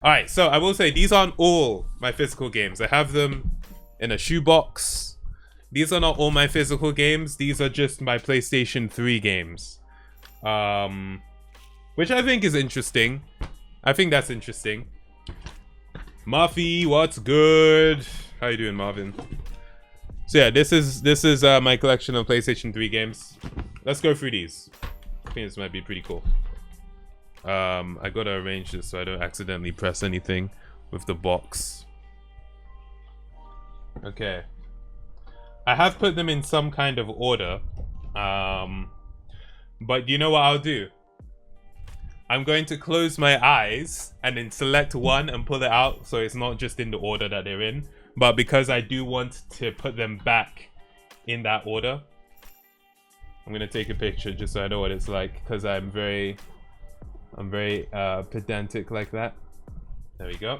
All right, so I will say these aren't all my physical games. I have them in a shoebox. These are not all my physical games. These are just my PlayStation 3 games. Which I think is interesting. I think that's interesting. Muffy, what's good? How you doing, Marvin? So yeah, this is my collection of PlayStation 3 games. Let's go through these. I think this might be pretty cool. I gotta arrange this so I don't accidentally press anything with the box. Okay. I have put them in some kind of order. But you know what I'll do? I'm going to close my eyes and then select one and pull it out so it's not just in the order that they're in. But because I do want to put them back in that order, I'm gonna take a picture just so I know what it's like, because I'm very pedantic like that. There we go.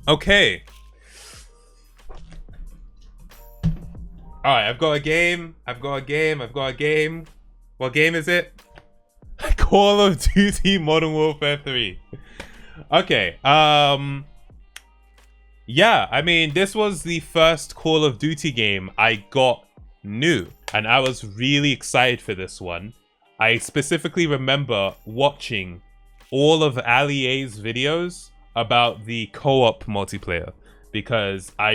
Okay. Alright, I've got a game. What game is it? Call of Duty Modern Warfare 3. Okay, yeah, I mean, this was the first Call of Duty game I got new, and I was really excited for this one. I specifically remember watching all of Ali-A's videos about the co-op multiplayer, because I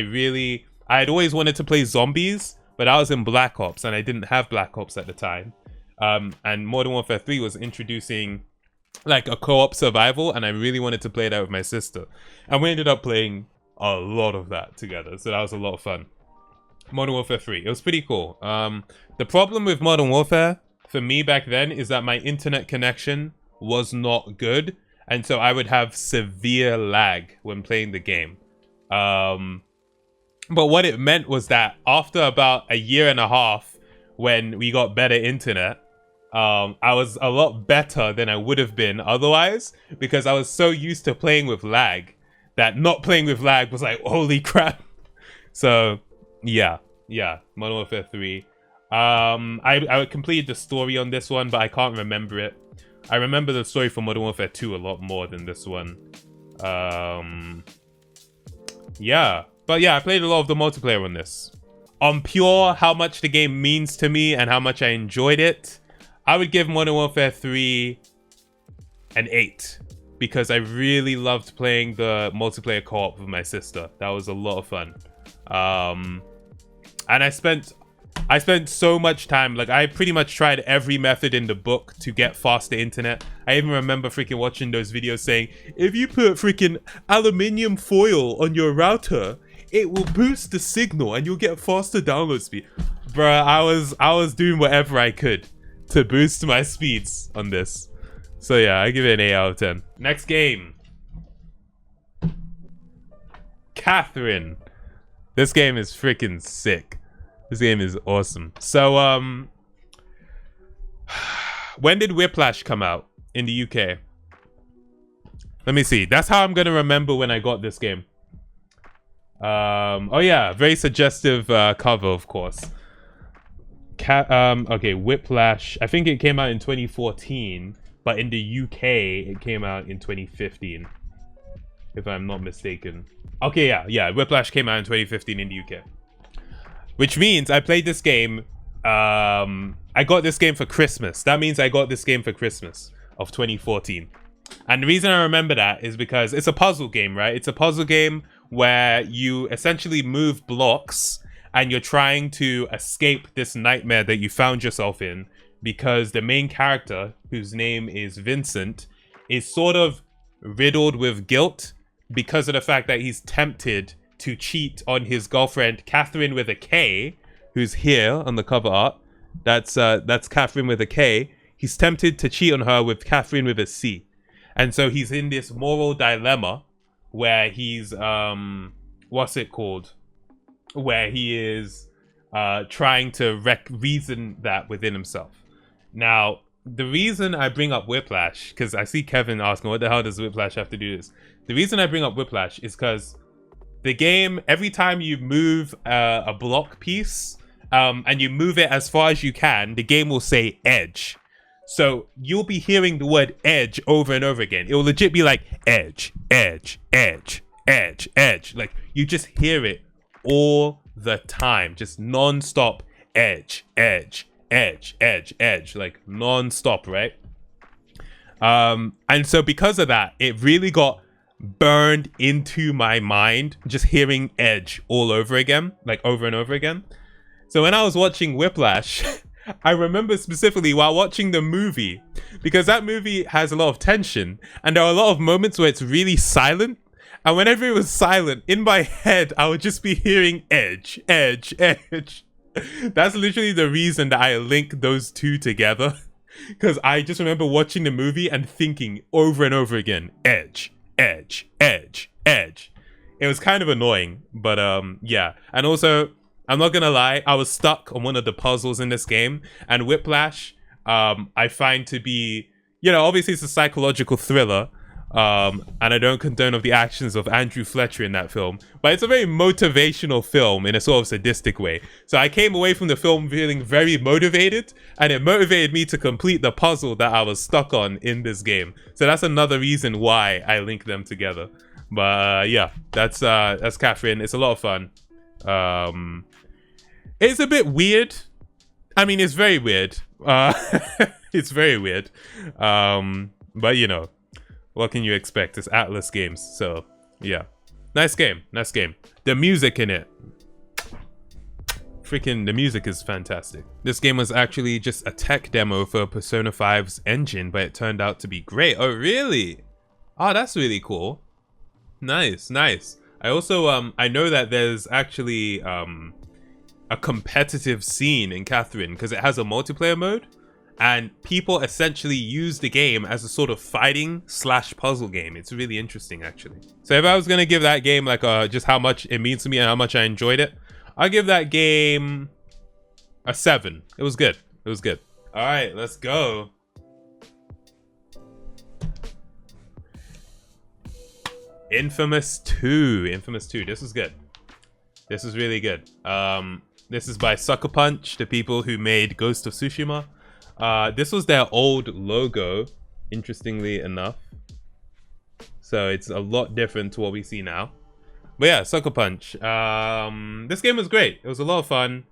had always wanted to play zombies, but I was in Black Ops and I didn't have Black Ops at the time. And Modern Warfare 3 was introducing like a co-op survival, and I really wanted to play that with my sister. And we ended up playing a lot of that together, so that was a lot of fun. Modern Warfare 3, it was pretty cool. The problem with Modern Warfare for me back then is that my internet connection was not good, and so I would have severe lag when playing the game. But what it meant was that after about a year and a half, when we got better internet, I was a lot better than I would have been otherwise, because I was so used to playing with lag that not playing with lag was like, holy crap. So yeah, Modern Warfare 3. I completed the story on this one, but I can't remember it. I remember the story for Modern Warfare 2 a lot more than this one. Yeah, but yeah, I played a lot of the multiplayer on this. On pure how much the game means to me and how much I enjoyed it, I would give Modern Warfare 3 an 8. Because I really loved playing the multiplayer co-op with my sister. That was a lot of fun. And I spent so much time, like I pretty much tried every method in the book to get faster internet. I even remember freaking watching those videos saying, if you put freaking aluminium foil on your router, it will boost the signal and you'll get faster download speed. Bruh, I was doing whatever I could to boost my speeds on this. So yeah, I give it an 8 out of 10. Next game. Catherine. This game is freaking sick. This game is awesome. So, when did Whiplash come out in the UK? Let me see. That's how I'm gonna remember when I got this game. Oh yeah, very suggestive cover, of course. Okay, Whiplash. I think it came out in 2014. But in the UK, it came out in 2015, if I'm not mistaken. Okay, yeah, Whiplash came out in 2015 in the UK. Which means I played this game, I got this game for Christmas. That means I got this game for Christmas of 2014. And the reason I remember that is because it's a puzzle game, right? It's a puzzle game where you essentially move blocks and you're trying to escape this nightmare that you found yourself in, because the main character, whose name is Vincent, is sort of riddled with guilt because of the fact that he's tempted to cheat on his girlfriend, Catherine with a K, who's here on the cover art. That's Catherine with a K. He's tempted to cheat on her with Catherine with a C. And so he's in this moral dilemma where he's, what's it called? Where he is trying to reason that within himself. Now, the reason I bring up Whiplash, because I see Kevin asking, what the hell does Whiplash have to do this? The reason I bring up Whiplash is because the game, every time you move a block piece, and you move it as far as you can, the game will say edge. So you'll be hearing the word edge over and over again. It will legit be like edge, edge, edge, edge, edge. Like you just hear it all the time, just non-stop edge, edge, edge, edge, edge, like non-stop, right? And so because of that, it really got burned into my mind, just hearing edge all over again, like over and over again. So when I was watching Whiplash, I remember specifically while watching the movie, because that movie has a lot of tension and there are a lot of moments where it's really silent. And whenever it was silent, in my head, I would just be hearing edge, edge, edge. That's literally the reason that I link those two together. Because I just remember watching the movie and thinking over and over again, edge, edge, edge, edge. It was kind of annoying, but yeah. And also, I'm not gonna lie, I was stuck on one of the puzzles in this game, and Whiplash, I find to be, you know, obviously it's a psychological thriller, and I don't condone of the actions of Andrew Fletcher in that film, but it's a very motivational film in a sort of sadistic way. So I came away from the film feeling very motivated, and it motivated me to complete the puzzle that I was stuck on in this game. So that's another reason why I link them together. But yeah, that's Catherine. It's a lot of fun. It's a bit weird. I mean, it's very weird. It's very weird. But you know, what can you expect? It's Atlas Games, so yeah. Nice game, nice game. The music in it. Freaking, the music is fantastic. This game was actually just a tech demo for Persona 5's engine, but it turned out to be great. Oh, really? Oh, that's really cool. Nice, nice. I also, I know that there's actually a competitive scene in Catherine because it has a multiplayer mode. And people essentially use the game as a sort of fighting / puzzle game. It's really interesting, actually. So if I was going to give that game like just how much it means to me and how much I enjoyed it, I'll give that game a 7. It was good. It was good. All right, let's go. Infamous 2. Infamous 2. This is good. This is really good. This is by Sucker Punch, the people who made Ghost of Tsushima. This was their old logo, interestingly enough. So it's a lot different to what we see now. But yeah, Sucker Punch. This game was great. It was a lot of fun.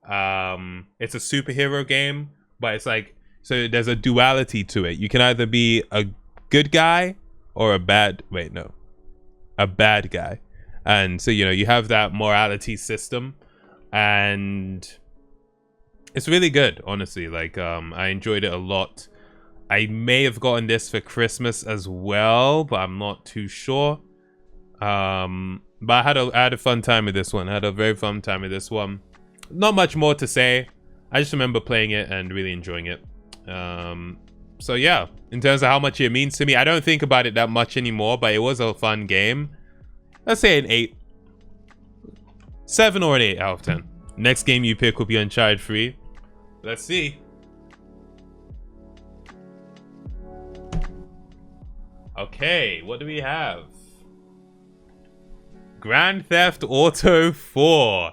It's a superhero game, but it's like, so there's a duality to it. You can either be a good guy or a bad guy. And so, you know, you have that morality system, and it's really good, honestly. Like, I enjoyed it a lot. I may have gotten this for Christmas as well, but I'm not too sure. But I had a fun time with this one. I had a very fun time with this one. Not much more to say. I just remember playing it and really enjoying it. So yeah, in terms of how much it means to me, I don't think about it that much anymore, but it was a fun game. Let's say an 8. 7 or an 8 out of 10. Next game you pick will be Uncharted 3. Let's see. Okay, what do we have? Grand Theft Auto 4.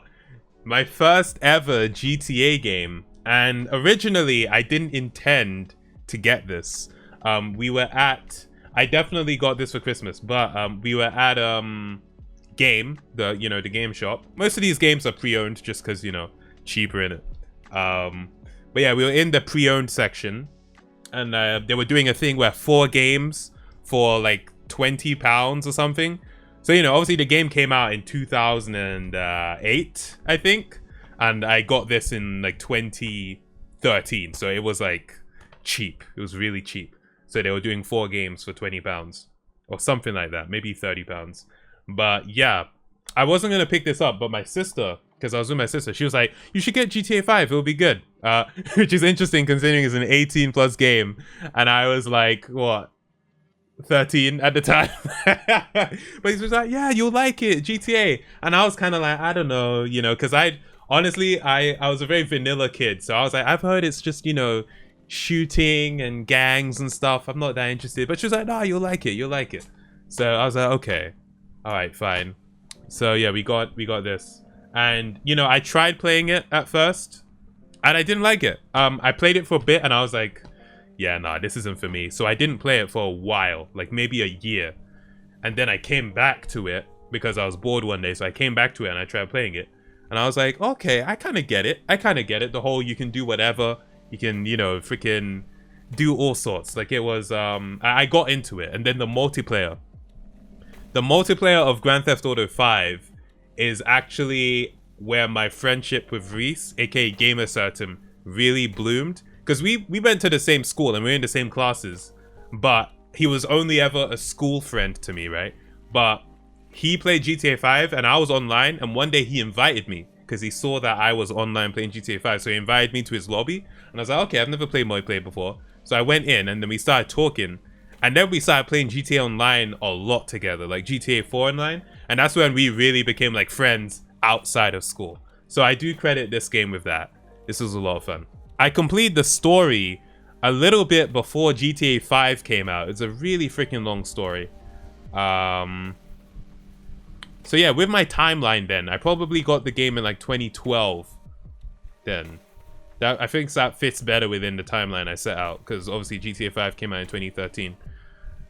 My first ever GTA game. And originally, I didn't intend to get this. I definitely got this for Christmas, but we were at Game, the game shop. Most of these games are pre-owned just because, you know, cheaper in it. But yeah, we were in the pre-owned section, and they were doing a thing where 4 games for like £20 or something. So, you know, obviously the game came out in 2008, I think, and I got this in like 2013. So it was like cheap. It was really cheap. So they were doing 4 games for £20 or something like that, maybe £30. But yeah, I wasn't gonna pick this up, but my sister, because I was with my sister, she was like, you should get GTA 5, it'll be good. Which is interesting considering it's an 18+ game. And I was like, what, 13 at the time? But he was like, yeah, you'll like it, GTA. And I was kind of like, I don't know, you know, because I was a very vanilla kid. So I was like, I've heard it's just, you know, shooting and gangs and stuff. I'm not that interested. But she was like, no, you'll like it, you'll like it. So I was like, okay, all right, fine. So yeah, we got this. And, you know, I tried playing it at first, and I didn't like it. I played it for a bit, and I was like, yeah, nah, this isn't for me. So I didn't play it for a while, like maybe a year. And then I came back to it because I was bored one day. So I came back to it and I tried playing it. And I was like, okay, I kind of get it. The whole, you can do whatever. You can, you know, freaking do all sorts. Like it was, I got into it. And then the multiplayer. The multiplayer of Grand Theft Auto 5 is actually where my friendship with Reese, aka Gamer Certain, really bloomed. Because we went to the same school and we were in the same classes. But he was only ever a school friend to me, right? But he played GTA 5 and I was online, and one day he invited me because he saw that I was online playing GTA 5. So he invited me to his lobby and I was like, okay, I've never played multiplayer before. So I went in and then we started talking, and then we started playing GTA Online a lot together, like GTA 4 Online. And that's when we really became like friends outside of school. So I do credit this game with that. This was a lot of fun. I completed the story a little bit before GTA 5 came out. It's a really freaking long story. So yeah, with my timeline then, I probably got the game in like 2012 then. I think that fits better within the timeline I set out, because obviously GTA 5 came out in 2013.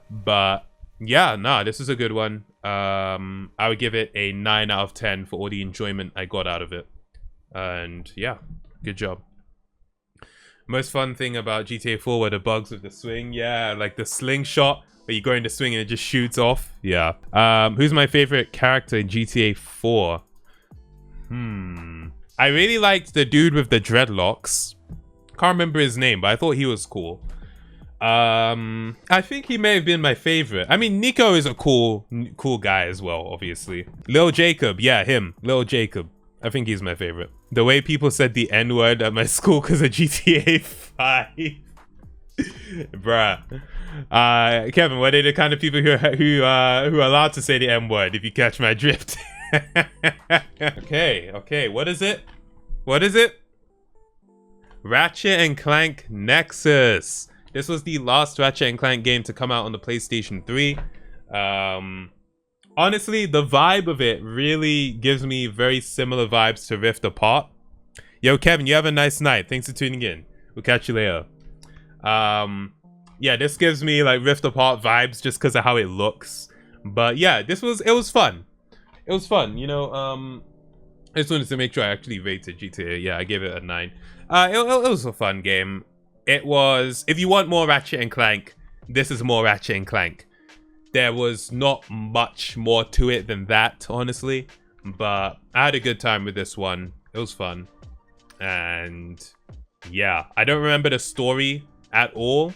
But yeah, nah, this is a good one. I would give it a 9 out of 10 for all the enjoyment I got out of it. And yeah, good job. Most fun thing about GTA 4 were the bugs with the swing. Yeah, like the slingshot, where you go in the swing and it just shoots off. Yeah. Who's my favorite character in GTA 4? I really liked the dude with the dreadlocks. Can't remember his name, but I thought he was cool. I think he may have been my favorite. I mean, Nico is a cool guy as well, obviously. Lil Jacob, yeah, him. Lil Jacob. I think he's my favorite. The way people said the N-word at my school because of GTA 5. Bruh. Kevin, what are the kind of people who are allowed to say the N-word, if you catch my drift? Okay, what is it? Ratchet and Clank Nexus. This was the last Ratchet and Clank game to come out on the PlayStation 3. Honestly, the vibe of it really gives me very similar vibes to Rift Apart. Yo, Kevin, you have a nice night. Thanks for tuning in. We'll catch you later. Yeah, this gives me like Rift Apart vibes just because of how it looks. But yeah, it was fun. It was fun, you know. I just wanted to make sure I actually rated GTA. Yeah, I gave it a 9. It was a fun game. It was, if you want more Ratchet and Clank, this is more Ratchet and Clank. There was not much more to it than that, honestly. But I had a good time with this one. It was fun. And yeah, I don't remember the story at all.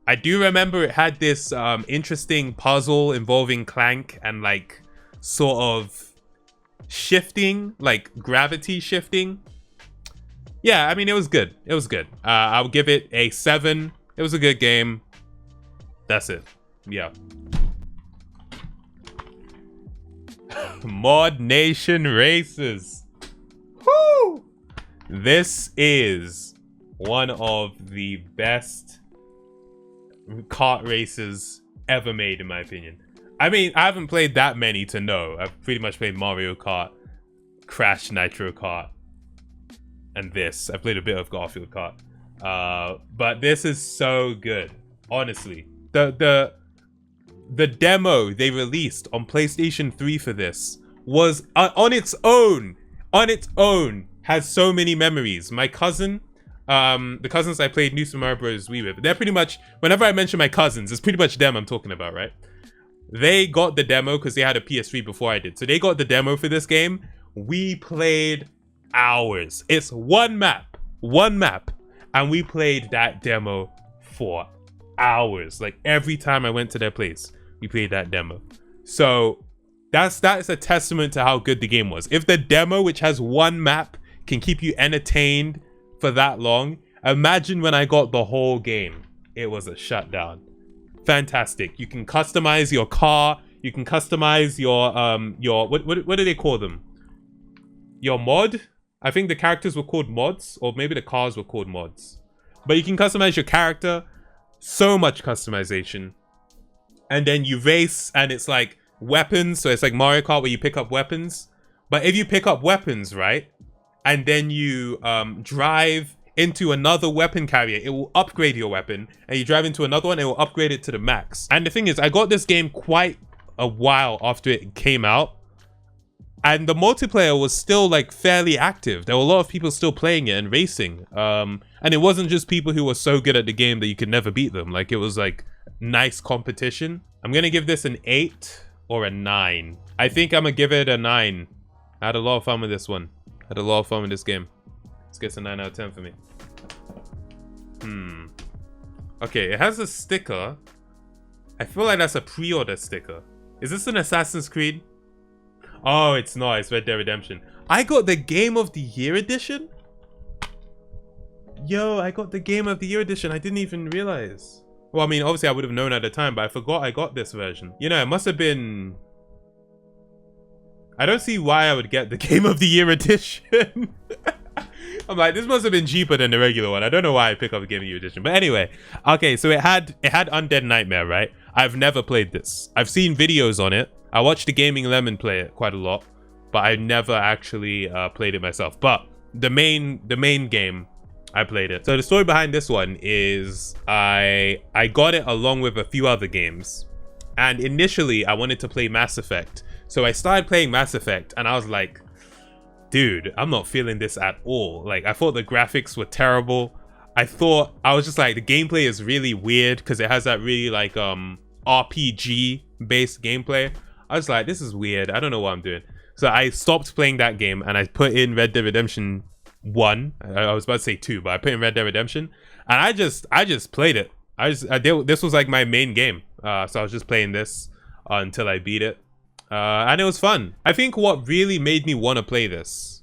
I do remember it had this interesting puzzle involving Clank and like sort of shifting, like gravity shifting. Yeah, I mean, it was good. It was good. I would give it a 7. It was a good game. That's it. Yeah. Mod Nation Races. Woo! This is one of the best kart races ever made, in my opinion. I mean, I haven't played that many to know. I've pretty much played Mario Kart, Crash Nitro Kart, and this. I played a bit of Garfield Kart. But this is so good, honestly. The demo they released on PlayStation 3 for this was on its own has so many memories. My cousin, the cousins I played New Super Mario Bros. Wii with, they're pretty much, whenever I mention my cousins, it's pretty much them I'm talking about, right? They got the demo because they had a PS3 before I did. So they got the demo for this game. We played hours. It's one map, and we played that demo for hours. Like every time I went to their place, we played that demo. So that is a testament to how good the game was. If the demo, which has one map, can keep you entertained for that long, imagine when I got the whole game. It was a shutdown. Fantastic. You can customize your car. You can customize your what do they call them? Your mod. I think the characters were called mods, or maybe the cars were called mods. But you can customize your character. So much customization. And then you race, and it's like weapons. So it's like Mario Kart where you pick up weapons. But if you pick up weapons, right, and then you drive into another weapon carrier, it will upgrade your weapon, and you drive into another one, it will upgrade it to the max. And the thing is, I got this game quite a while after it came out, and the multiplayer was still like fairly active. There were a lot of people still playing it and racing. And it wasn't just people who were so good at the game that you could never beat them. Like, it was like nice competition. I'm gonna give this an 8 or a 9. I think I'm gonna give it a 9. I had a lot of fun with this one. I had a lot of fun with this game. Let's get a 9 out of 10 for me. Okay, it has a sticker. I feel like that's a pre-order sticker. Is this an Assassin's Creed? Oh, it's not. It's Red Dead Redemption. I got the Game of the Year edition? Yo, I got the Game of the Year edition. I didn't even realize. Well, I mean, obviously I would have known at the time, but I forgot I got this version. You know, it must have been... I don't see why I would get the Game of the Year edition. I'm like, this must have been cheaper than the regular one. I don't know why I pick up the Game of the Year edition. But anyway, okay, so it had Undead Nightmare, right? I've never played this. I've seen videos on it. I watched the Gaming Lemon play it quite a lot, but I never actually played it myself. But the main game, I played it. So the story behind this one is I got it along with a few other games. And initially, I wanted to play Mass Effect. So I started playing Mass Effect, and I was like, dude, I'm not feeling this at all. Like, I thought the graphics were terrible. I was just like, the gameplay is really weird because it has that really like RPG-based gameplay. I was like, this is weird. I don't know what I'm doing. So I stopped playing that game and I put in Red Dead Redemption 1. I was about to say 2, but I put in Red Dead Redemption. And I just played it. This was like my main game. So I was just playing this until I beat it. And it was fun. I think what really made me want to play this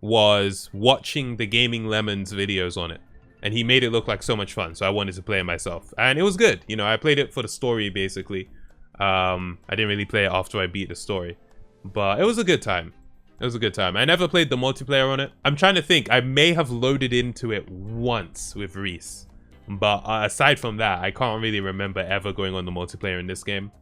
was watching the Gaming Lemons videos on it. And he made it look like so much fun. So I wanted to play it myself. And it was good. You know, I played it for the story, basically. I didn't really play it after I beat the story, but it was a good time. It was a good time. I never played the multiplayer on it. I'm trying to think. I may have loaded into it once with Reese, but aside from that, I can't really remember ever going on the multiplayer in this game.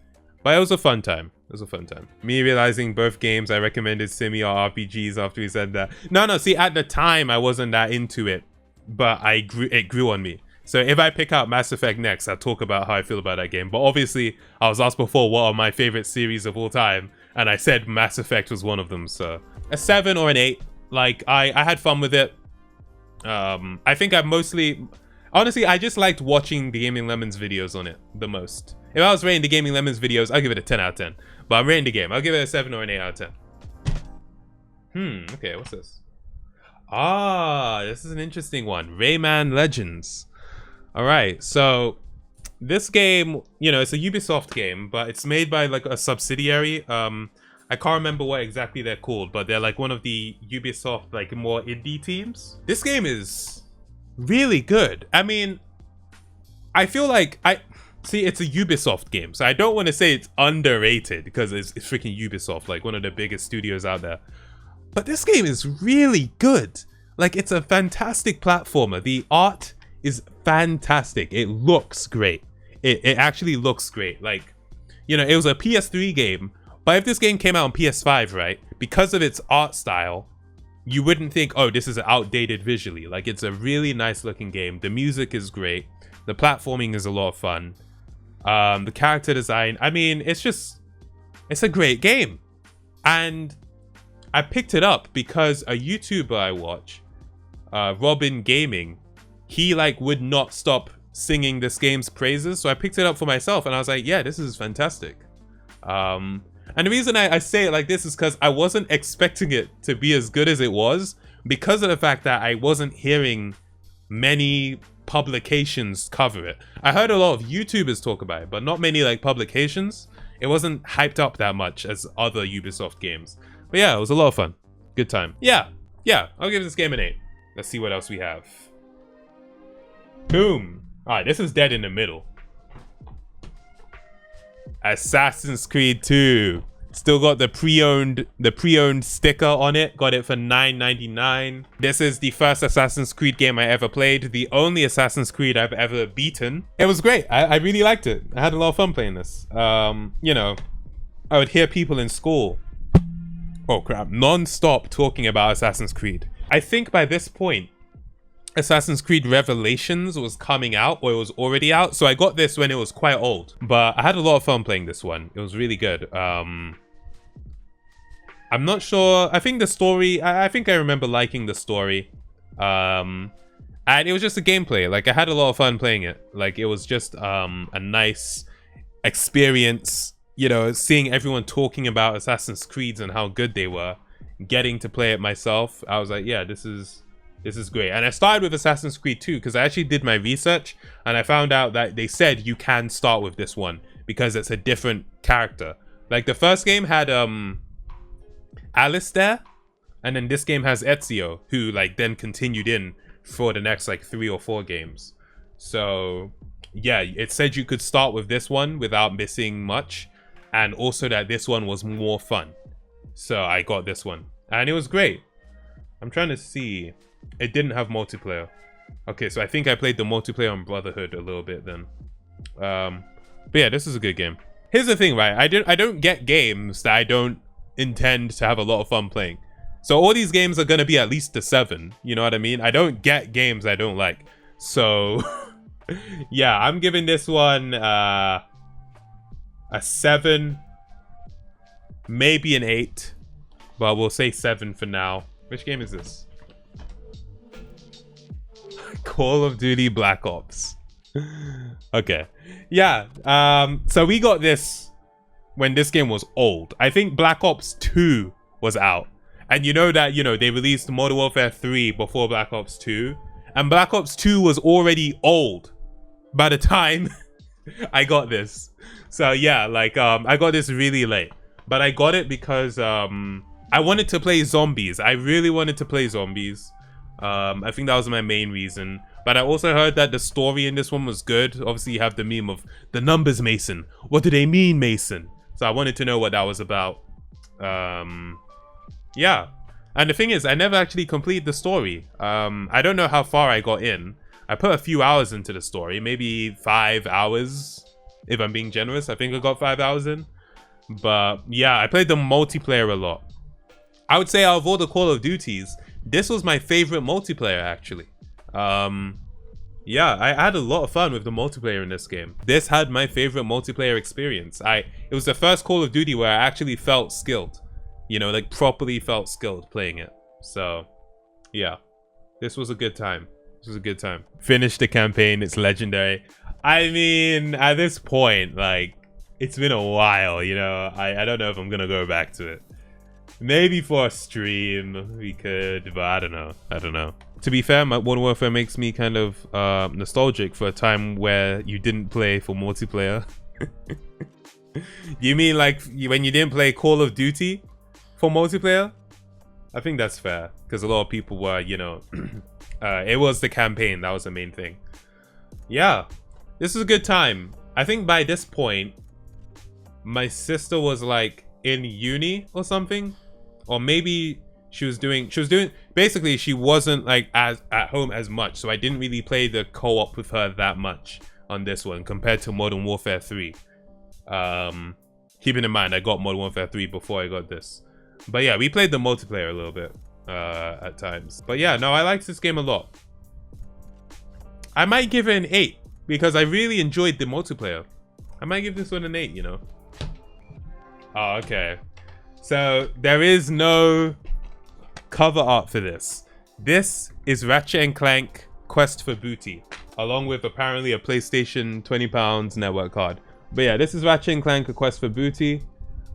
But it was a fun time. It was a fun time. Me realizing both games I recommended Simi or RPGs after he said that. No, see, at the time I wasn't that into it, but it grew on me. So if I pick out Mass Effect next, I'll talk about how I feel about that game. But obviously, I was asked before what are my favorite series of all time, and I said Mass Effect was one of them. So a 7 or an 8. Like, I had fun with it. I think honestly, I just liked watching the Gaming Lemons videos on it the most. If I was rating the Gaming Lemons videos, I'll give it a 10 out of 10. But I'm rating the game. I'll give it a 7 or an 8 out of 10. Okay, what's this? Ah, this is an interesting one. Rayman Legends. All right, so this game, you know, it's a Ubisoft game, but it's made by like a subsidiary. I can't remember what exactly they're called, but they're like one of the Ubisoft like more indie teams. This game is really good. I mean, I feel like it's a Ubisoft game, so I don't want to say it's underrated because it's freaking Ubisoft, like one of the biggest studios out there. But this game is really good. Like, it's a fantastic platformer. The art is fantastic. It looks great. It actually looks great. Like, you know, it was a PS3 game, but if this game came out on PS5, right, because of its art style, you wouldn't think, oh, this is outdated visually. Like, it's a really nice looking game. The music is great. The platforming is a lot of fun. The character design, I mean, it's a great game. And I picked it up because a YouTuber I watch, Robin Gaming, he like would not stop singing this game's praises. So I picked it up for myself and I was like, yeah, this is fantastic. And the reason I say it like this is because I wasn't expecting it to be as good as it was, because of the fact that I wasn't hearing many publications cover it. I heard a lot of YouTubers talk about it, but not many like publications. It wasn't hyped up that much as other Ubisoft games. But yeah, it was a lot of fun. Good time. Yeah, I'll give this game an 8. Let's see what else we have. Boom. Alright, this is dead in the middle. Assassin's Creed 2. Still got the pre-owned sticker on it. Got it for $9.99. This is the first Assassin's Creed game I ever played. The only Assassin's Creed I've ever beaten. It was great. I really liked it. I had a lot of fun playing this. You know, I would hear people in school, oh crap, non-stop talking about Assassin's Creed. I think by this point, Assassin's Creed Revelations was coming out, or it was already out. So I got this when it was quite old, but I had a lot of fun playing this one. It was really good. I'm not sure. I think the story, I think I remember liking the story. And it was just a gameplay. Like, I had a lot of fun playing it. Like, it was just a nice experience, you know, seeing everyone talking about Assassin's Creeds and how good they were. Getting to play it myself, I was like, yeah, this is great. And I started with Assassin's Creed 2 because I actually did my research and I found out that they said you can start with this one because it's a different character. Like, the first game had Alistair, and then this game has Ezio, who like then continued in for the next like 3 or 4 games. So yeah, it said you could start with this one without missing much, and also that this one was more fun. So I got this one and it was great. I'm trying to see. It didn't have multiplayer. Okay, so I think I played the multiplayer on Brotherhood a little bit then. But yeah, this is a good game. Here's the thing, right? I don't get games that I don't intend to have a lot of fun playing. So all these games are gonna be at least a 7. You know what I mean? I don't get games I don't like. So yeah, I'm giving this one a 7, maybe an 8, but we'll say 7 for now. Which game is this? Call of Duty Black Ops. Okay, yeah, so we got this when this game was old. I think Black Ops 2 was out, and you know that, you know, they released Modern Warfare 3 before Black Ops 2, and Black Ops 2 was already old by the time I got this. So yeah, like I got this really late, but I got it because I wanted to play zombies. I really wanted to play zombies. I think that was my main reason. But I also heard that the story in this one was good. Obviously, you have the meme of the numbers, Mason. What do they mean, Mason? So I wanted to know what that was about. Yeah. And the thing is, I never actually completed the story. I don't know how far I got in. I put a few hours into the story. Maybe 5 hours, if I'm being generous. I think I got 5 hours in. But yeah, I played the multiplayer a lot. I would say out of all the Call of Duties, this was my favorite multiplayer, actually. Yeah, I had a lot of fun with the multiplayer in this game. This had my favorite multiplayer experience. It was the first Call of Duty where I actually felt skilled. You know, like properly felt skilled playing it. So, yeah. This was a good time. This was a good time. Finished the campaign, it's legendary. I mean, at this point, like, it's been a while, you know. I don't know if I'm gonna go back to it. Maybe for a stream we could, but I don't know. To be fair, Modern Warfare makes me kind of nostalgic for a time where you didn't play for multiplayer. You mean like when you didn't play Call of Duty for multiplayer? I think that's fair, because a lot of people were, you know, it was the campaign, that was the main thing. Yeah, this is a good time. I think by this point, my sister was like in uni or something, or maybe she was doing, basically she wasn't like as at home as much, so I didn't really play the co-op with her that much on this one compared to Modern Warfare 3. Keeping in mind I got Modern Warfare 3 before I got this, but yeah, we played the multiplayer a little bit at times. But yeah, no, I liked this game a lot. I might give it an 8 because I really enjoyed the multiplayer. I might give this one an 8, you know. Oh, okay. So there is no cover art for this. This is Ratchet and Clank Quest for Booty, along with apparently a PlayStation £20 network card. But yeah, this is Ratchet and Clank, A Quest for Booty.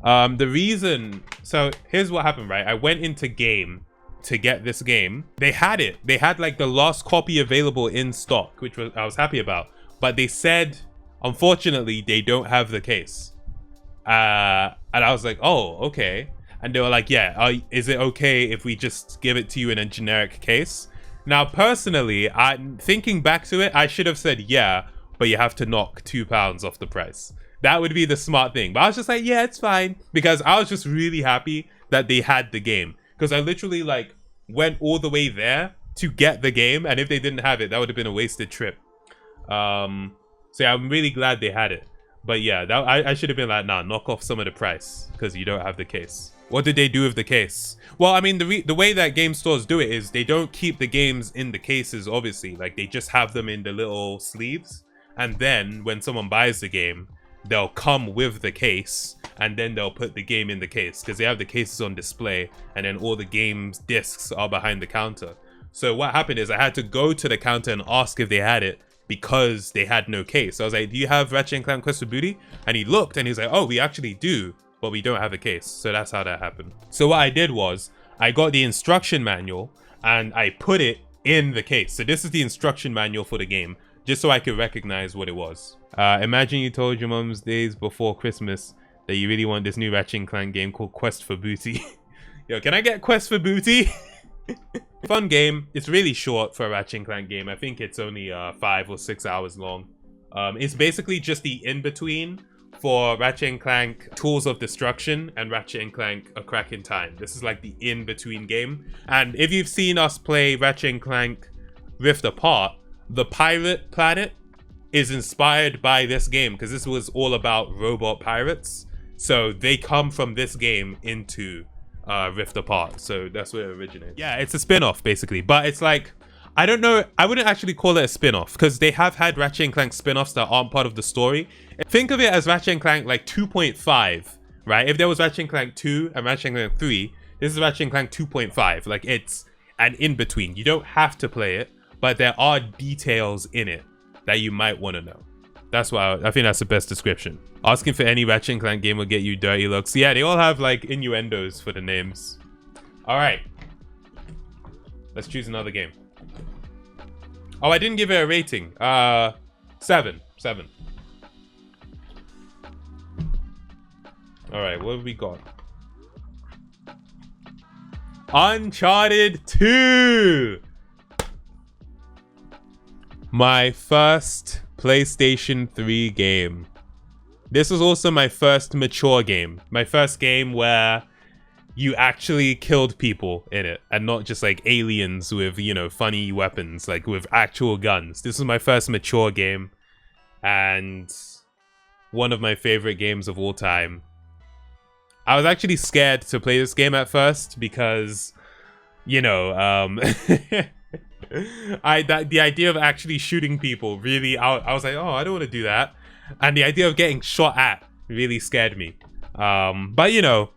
The reason, so here's what happened, right? I went into game to get this game. They had it. They had like the last copy available in stock, which I was happy about. But they said, unfortunately, they don't have the case. And I was like, oh, okay. And they were like, yeah, is it okay if we just give it to you in a generic case? Now, personally, I'm thinking back to it, I should have said, yeah, but you have to knock £2 off the price. That would be the smart thing. But I was just like, yeah, it's fine. Because I was just really happy that they had the game. Because I literally like went all the way there to get the game. And if they didn't have it, that would have been a wasted trip. So yeah, I'm really glad they had it. But yeah, I should have been like, nah, knock off some of the price because you don't have the case. What did they do with the case? Well, I mean, the way that game stores do it is they don't keep the games in the cases, obviously. Like, they just have them in the little sleeves. And then when someone buys the game, they'll come with the case. And then they'll put the game in the case. Because they have the cases on display. And then all the game's discs are behind the counter. So what happened is I had to go to the counter and ask if they had it. Because they had no case. So I was like, do you have Ratchet & Clank Quest for Booty? And he looked and he was like, oh, we actually do. But we don't have a case. So that's how that happened. So what I did was I got the instruction manual and I put it in the case. So this is the instruction manual for the game, just so I could recognize what it was. Imagine you told your mom's days before Christmas that you really want this new Ratchet & Clank game called Quest for Booty. Yo, can I get Quest for Booty? Fun game. It's really short for a Ratchet & Clank game. I think it's only 5 or 6 hours long. It's basically just the in-between for Ratchet & Clank Tools of Destruction and Ratchet & Clank A Crack in Time. This is like the in-between game. And if you've seen us play Ratchet & Clank Rift Apart, the pirate planet is inspired by this game because this was all about robot pirates. So they come from this game into Rift Apart. So that's where it originates. Yeah, it's a spin-off basically, but it's like, I don't know, I wouldn't actually call it a spin-off because they have had Ratchet & Clank spin-offs that aren't part of the story. Think of it as Ratchet & Clank like 2.5, right? If there was Ratchet & Clank 2 and Ratchet & Clank 3, this is Ratchet & Clank 2.5. Like, it's an in-between. You don't have to play it, but there are details in it that you might want to know. That's why I think that's the best description. Asking for any Ratchet & Clank game will get you dirty looks. Yeah, they all have like innuendos for the names. All right. Let's choose another game. Oh, I didn't give it a rating. 7. All right, what have we got? Uncharted 2. My first PlayStation 3 game. This was also my first mature game. My first game where you actually killed people in it and not just like aliens with, you know, funny weapons, like with actual guns. This was my first mature game and one of my favorite games of all time. I was actually scared to play this game at first because, you know, the idea of actually shooting people really, I was like, oh, I don't want to do that. And the idea of getting shot at really scared me. But you know,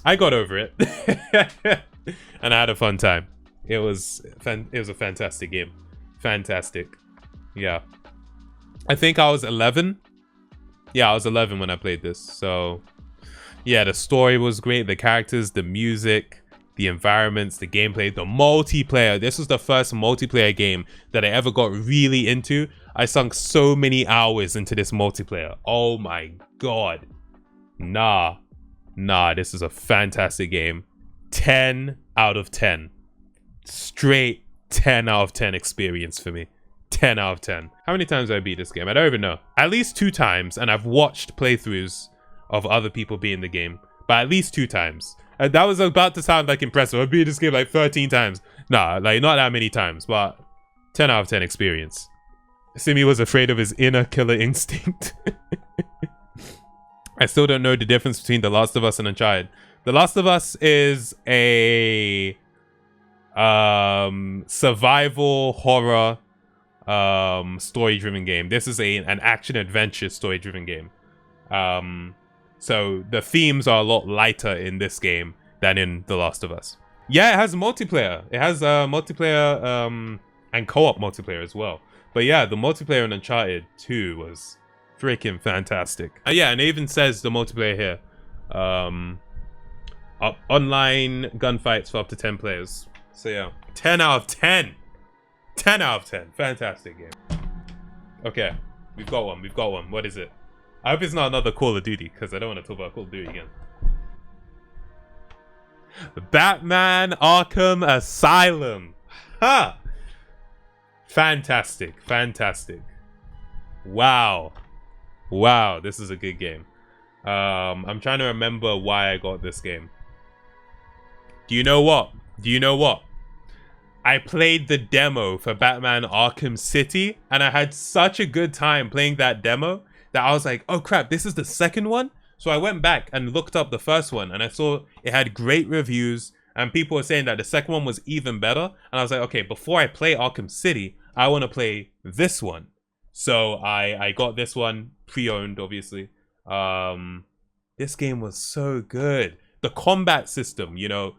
I got over it. And I had a fun time. It was a fantastic game. Fantastic. Yeah. I think I was 11. Yeah, I was 11 when I played this. So yeah, the story was great. The characters, the music, the environments, the gameplay, the multiplayer. This was the first multiplayer game that I ever got really into. I sunk so many hours into this multiplayer. Oh my god. Nah, this is a fantastic game. 10 out of 10. Straight 10 out of 10 experience for me. 10 out of 10. How many times have I beat this game? I don't even know. At least 2 times, and I've watched playthroughs of other people being the game. But at least 2 times. And that was about to sound like impressive. I've beat this game like 13 times. Nah, like not that many times, but 10 out of 10 experience. Simi was afraid of his inner killer instinct. I still don't know the difference between The Last of Us and Uncharted. The Last of Us is a survival horror story-driven game. This is an action-adventure story-driven game. So the themes are a lot lighter in this game than in The Last of Us. Yeah, it has multiplayer. It has multiplayer and co-op multiplayer as well. But yeah, the multiplayer in Uncharted 2 was freaking fantastic. Yeah, and it even says the multiplayer here. Online gunfights for up to 10 players. So yeah, 10 out of 10. 10 out of 10. Fantastic game. Okay, we've got one. What is it? I hope it's not another Call of Duty, because I don't want to talk about Call of Duty again. Batman Arkham Asylum. Ha! Fantastic. Wow, this is a good game. I'm trying to remember why I got this game. Do you know what? I played the demo for Batman Arkham City, and I had such a good time playing that demo that I was like, oh crap, this is the second one? So I went back and looked up the first one, and I saw it had great reviews, and people were saying that the second one was even better. And I was like, okay, before I play Arkham City, I want to play this one. So I got this one pre-owned, obviously. This game was so good. The combat system, you know,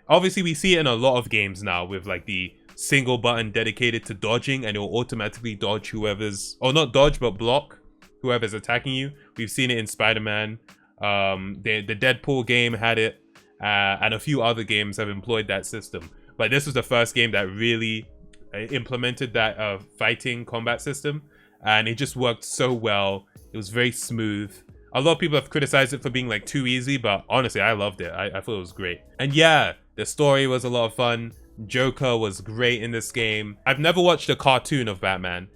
obviously we see it in a lot of games now with like the single button dedicated to dodging, and it will automatically dodge whoever's, or not dodge, but block whoever's attacking you. We've seen it in Spider-Man. The Deadpool game had it, and a few other games have employed that system. But this was the first game that really implemented that fighting combat system, and it just worked so well. It was very smooth. A lot of people have criticized it for being like too easy, but honestly, I loved it. I thought it was great. And yeah, the story was a lot of fun. Joker was great in this game. I've never watched a cartoon of Batman,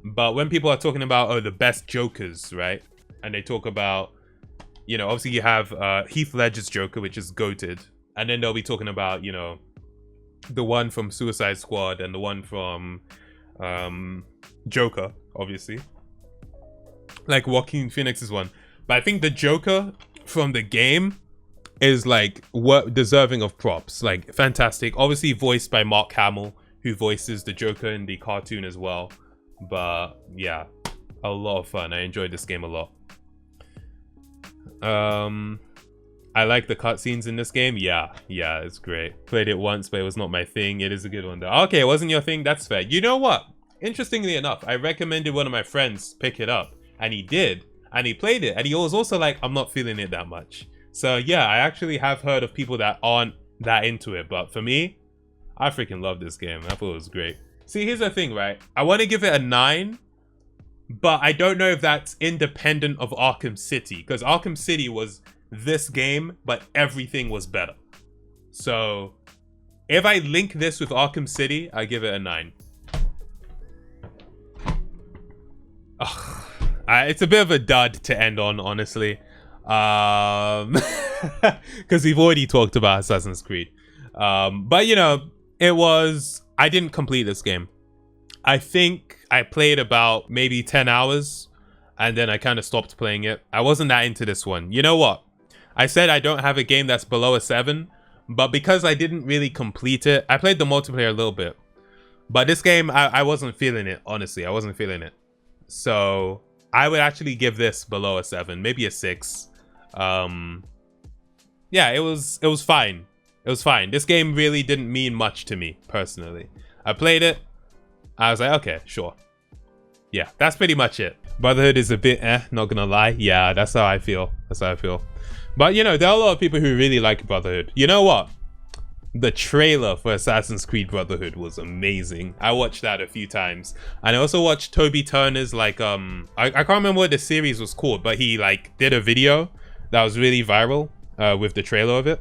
but when people are talking about, oh, the best Jokers, right? And they talk about, you know, obviously you have Heath Ledger's Joker, which is goated. And then they'll be talking about, you know, the one from Suicide Squad and the one from Joker, obviously. Like Joaquin Phoenix's one. But I think the Joker from the game is like deserving of props. Like fantastic. Obviously voiced by Mark Hamill, who voices the Joker in the cartoon as well. But yeah, a lot of fun. I enjoyed this game a lot. I like the cutscenes in this game. Yeah, it's great. Played it once, but it was not my thing. It is a good one though. Okay, it wasn't your thing. That's fair. You know what? Interestingly enough, I recommended one of my friends pick it up, and he did. And he played it, and he was also like, I'm not feeling it that much. So yeah, I actually have heard of people that aren't that into it. But for me, I freaking love this game. I thought it was great. See, here's the thing, right? I want to give it a 9, but I don't know if that's independent of Arkham City. Because Arkham City was this game, but everything was better. So if I link this with Arkham City, I give it a 9. Ugh. It's a bit of a dud to end on, honestly, because we've already talked about Assassin's Creed. But you know, I didn't complete this game. I think I played about maybe 10 hours, and then I kind of stopped playing it. I wasn't that into this one. You know what? I said I don't have a game that's below a 7, but because I didn't really complete it, I played the multiplayer a little bit. But this game, I wasn't feeling it, honestly. I wasn't feeling it. So I would actually give this below a 7, maybe a 6. Yeah, it was fine. It was fine. This game really didn't mean much to me, personally. I played it. I was like, okay, sure. Yeah, that's pretty much it. Brotherhood is a bit not gonna lie. Yeah, that's how I feel. That's how I feel. But, you know, there are a lot of people who really like Brotherhood. You know what? The trailer for Assassin's Creed Brotherhood was amazing. I watched that a few times. And I also watched Toby Turner's, like, I can't remember what the series was called, but he, like, did a video that was really viral with the trailer of it.